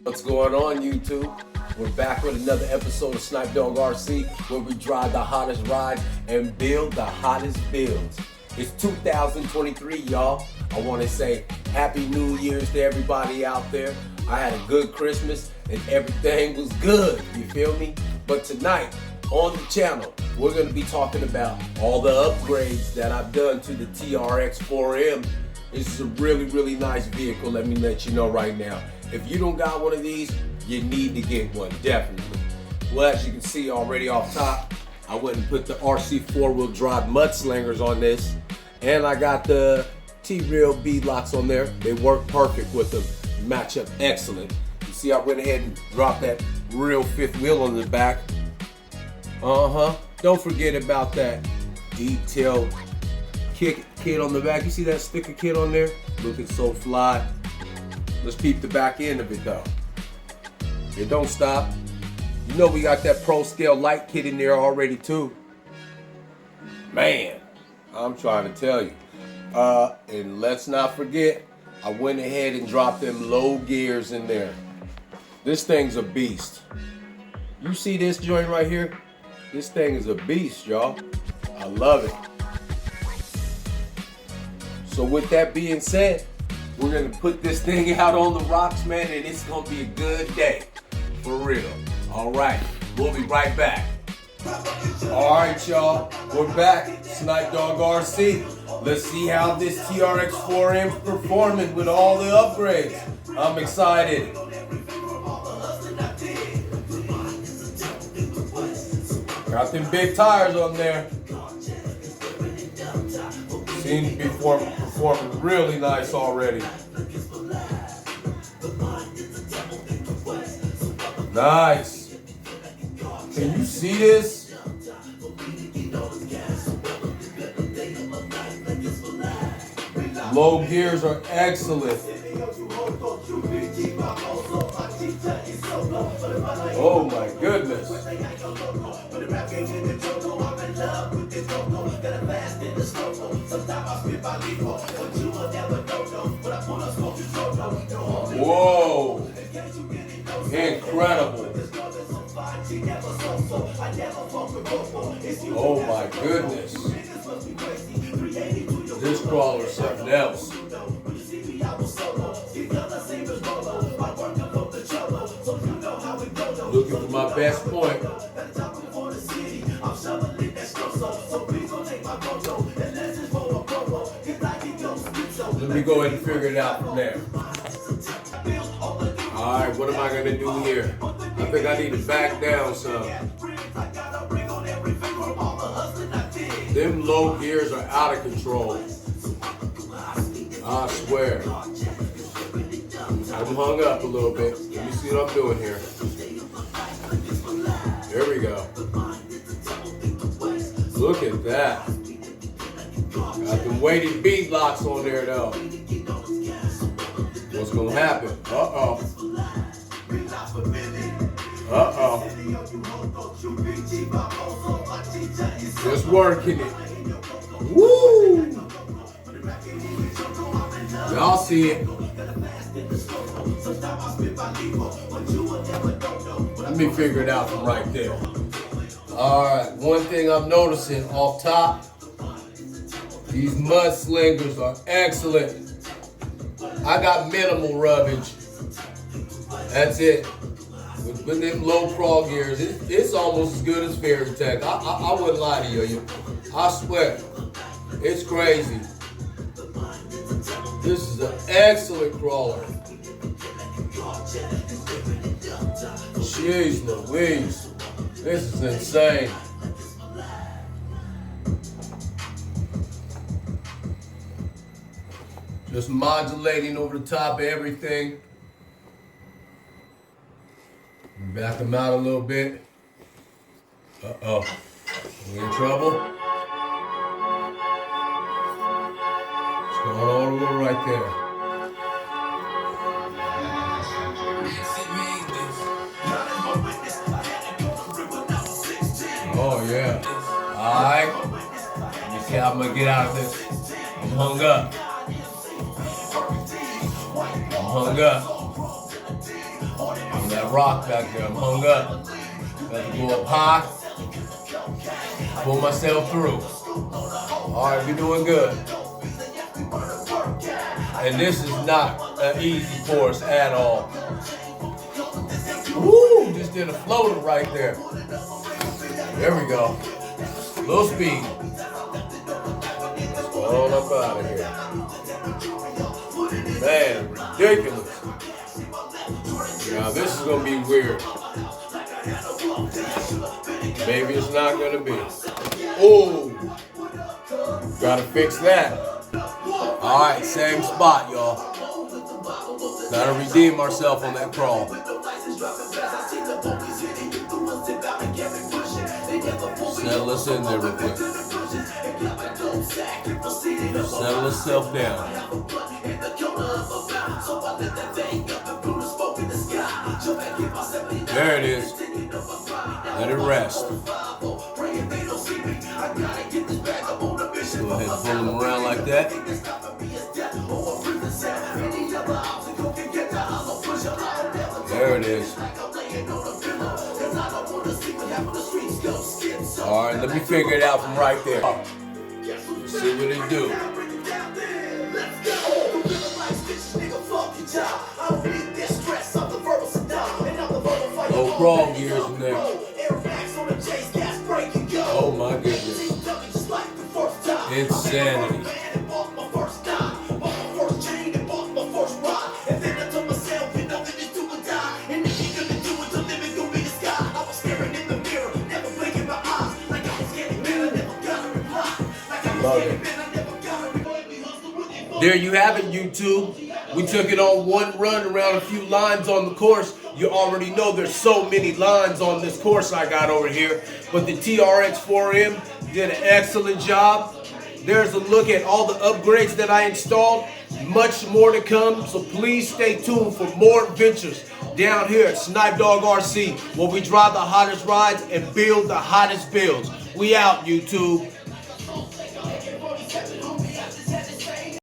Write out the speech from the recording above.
What's going on, YouTube? We're back with another episode of Snipe Dog RC, where we drive the hottest ride and build the hottest builds. It's 2023, y'all. I want to say Happy New Year's to everybody out there. I had a good Christmas and everything was good, you feel me? But tonight on the channel, we're going to be talking about all the upgrades that I've done to the TRX4M. This is a really nice vehicle, let me let you know right now. If you don't got one of these, you need to get one, definitely. Well, as you can see already off top, I went and put the RC 4-wheel drive mudslingers on this. And I got the T-Rail bead locks on there. They work perfect with them, match up excellent. You see I went ahead and dropped that real fifth wheel on the back. Don't forget about that detailed kit on the back. You see that sticker kit on there? Looking so fly. Let's peep the back end of it though. It don't stop. You know we got that Pro Scale light kit in there already too. Man, I'm trying to tell you. And let's not forget, I went ahead and dropped them low gears in there. This thing's a beast. You see this joint right here? This thing is a beast, y'all. I love it. So with that being said, we're gonna put this thing out on the rocks, man, and it's gonna be a good day. For real. All right, we'll be right back. All right, y'all, we're back. Snipe Dog RC. Let's see how this TRX4M is performing with all the upgrades. I'm excited. Got them big tires on there. Seems to be performing really nice already. Nice. Can you see this? Low gears are excellent. Oh my goodness. Whoa. Incredible. Oh my goodness. This crawler's something else. Looking for my best point. Let me go ahead and figure it out from there. Alright, what am I going to do here? I think I need to back down some. Them low gears are out of control. I swear. I'm hung up a little bit. Let me see what I'm doing here. There we go. Look at that. Got them weighted bead locks on there though. What's gonna happen? Uh-oh. Uh-oh. Just working it. Woo! Y'all see it. Let me figure it out from right there. Alright, one thing I'm noticing off top, these mudslingers are excellent. I got minimal rubbage. That's it. With them low crawl gears, it's almost as good as Fairy Tech. I wouldn't lie to you. I swear. It's crazy. This is an excellent crawler. Jeez Louise. This is insane. Just modulating over the top of everything. Back them out a little bit. Uh-oh. We in trouble? It's going all the way right there. Oh yeah. Alright. Let me see how I'm gonna get out of this. I'm hung up. I'm hung up. On that rock back there, I'm hung up. Got to go up high, pull myself through. All right, we're doing good. And this is not an easy course at all. Woo! Just did a floater right there. There we go. Little speed. Let's go on up out of here. Man, ridiculous. Now this is gonna be weird. Maybe it's not gonna be. Oh, gotta fix that. All right, same spot, y'all. Gotta redeem ourselves on that crawl. Settle us in there real quick. Settle yourself down. There it is. Let it rest. Let's go ahead and pull them around like that. There it is. All right, let me figure it out from right there. Let's see what it do. No crawl gears in there. Oh my goodness. Insanity. There you have it, YouTube. We took it on one run around a few lines on the course. You already know there's so many lines on this course I got over here. But the TRX4M did an excellent job. There's a look at all the upgrades that I installed. Much more to come, so please stay tuned for more adventures down here at Snipe Dog RC, where we drive the hottest rides and build the hottest builds. We out, YouTube.